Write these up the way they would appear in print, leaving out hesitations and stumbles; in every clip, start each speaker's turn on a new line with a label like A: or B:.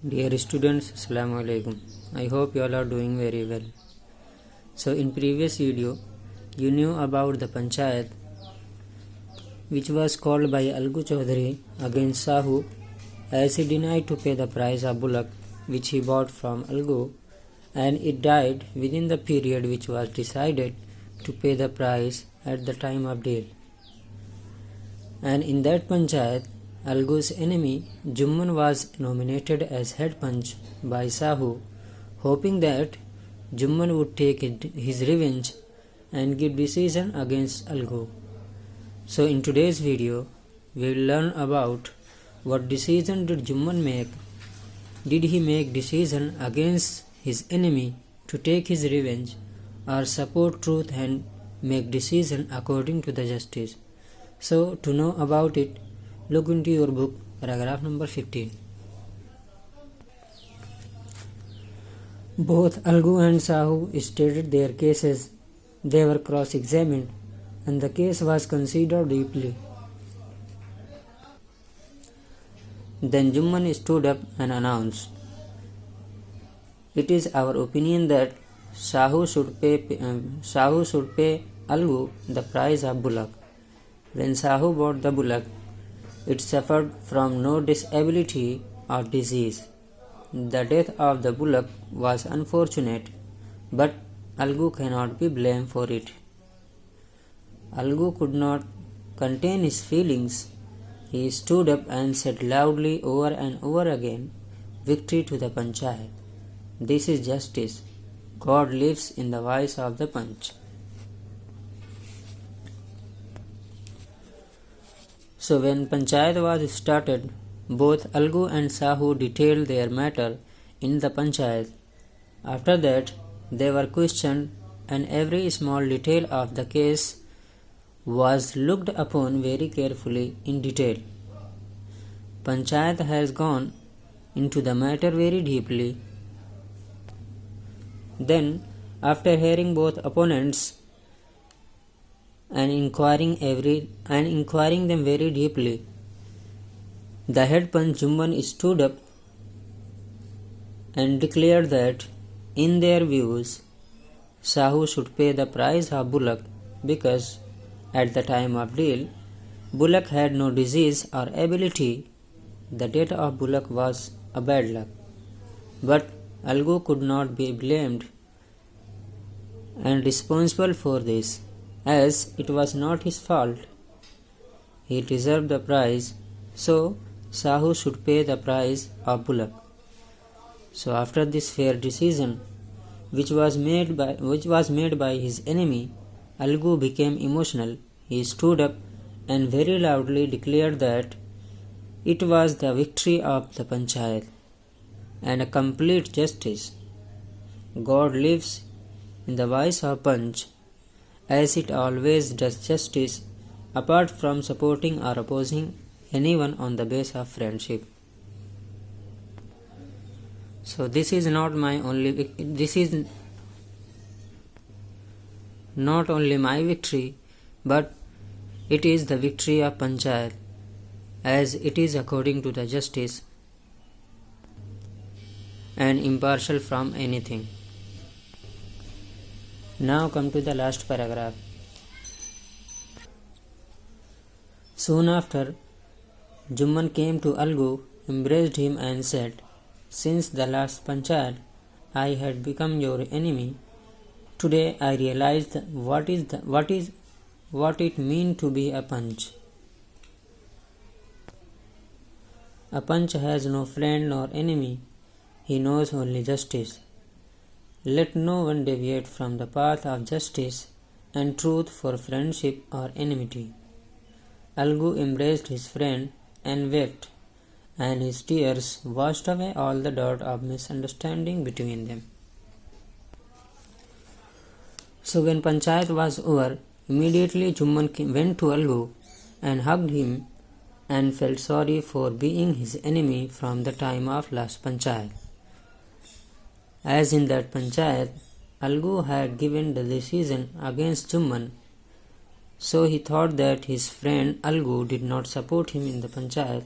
A: Dear students, Assalamu alaikum. I hope you all are doing very well. So in previous video, you knew about the panchayat which was called by Algu Chaudhary against Sahu as he denied to pay the price of bullock which he bought from Algu, and it died within the period which was decided to pay the price at the time of deal. And in that panchayat, Algu's enemy Jumman was nominated as head punch by Sahu, hoping that Jumman would take his revenge and give decision against Algu. So in today's video, we will learn about what decision did Jumman make. Did he make decision against his enemy to take his revenge, or support truth and make decision according to the justice? So to know about it, look into your book, paragraph number 15. Both Algu and Sahu stated their cases. They were cross-examined and the case was considered deeply. Then Jumman stood up and announced, "It is our opinion that Sahu should pay Algu the price of bullock. When Sahu bought the bullock, it suffered from no disability or disease. The death of the bullock was unfortunate, but Algu cannot be blamed for it." Algu could not contain his feelings. He stood up and said loudly over and over again, "Victory to the panchayat. This is justice. God lives in the voice of the punch." So when panchayat was started, both Algu and Sahu detailed their matter in the panchayat. After that, they were questioned and every small detail of the case was looked upon very carefully in detail. Panchayat has gone into the matter very deeply. Then, after hearing both opponents and inquiring them very deeply, the head punch Jumman stood up and declared that, in their views, Sahu should pay the price of bullock because at the time of deal, bullock had no disease or ability. The death of bullock was a bad luck. But Algu could not be blamed and responsible for this, as it was not his fault. He deserved the price, so Sahu should pay the price of bullock. So after this fair decision, which was made by his enemy, Algu became emotional. He stood up and very loudly declared that it was the victory of the panchayat and a complete justice. God lives in the voice of punch, as it always does justice, apart from supporting or opposing anyone on the basis of friendship. So this is not only my victory, but it is the victory of panchayat, as it is according to the justice and impartial from anything. Now come to the last paragraph. Soon after, Jumman came to Algu, embraced him and said, "Since the last panchayat, I had become your enemy. Today I realized what it means to be a punch. A punch has no friend nor enemy. He knows only justice. Let no one deviate from the path of justice and truth for friendship or enmity." Algu embraced his friend and wept, and his tears washed away all the dirt of misunderstanding between them. So when panchayat was over, immediately Jumman went to Algu and hugged him and felt sorry for being his enemy from the time of last panchayat. As in that panchayat, Algu had given the decision against Jumman, so he thought that his friend Algu did not support him in the panchayat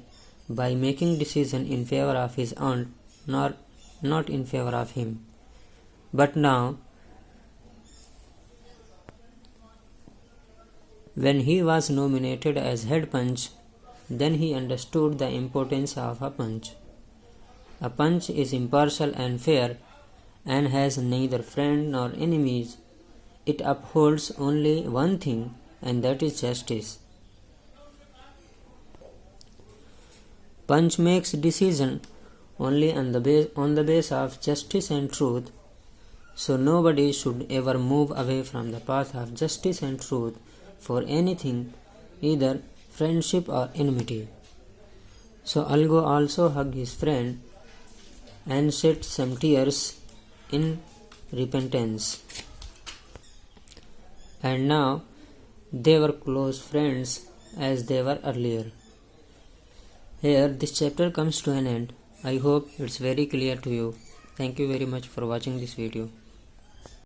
A: by making decision in favor of his aunt not in favor of him. But now, when he was nominated as head punch, then he understood the importance of a punch. A punch is impartial and fair and has neither friend nor enemies. It upholds only one thing, and that is justice. Punch makes decision only on the base of justice and truth. So nobody should ever move away from the path of justice and truth for anything, either friendship or enmity. So Algo also hugged his friend and shed some tears in repentance. And now they were close friends as they were earlier. Here this chapter comes to an end. I hope it's very clear to you. Thank you very much for watching this video.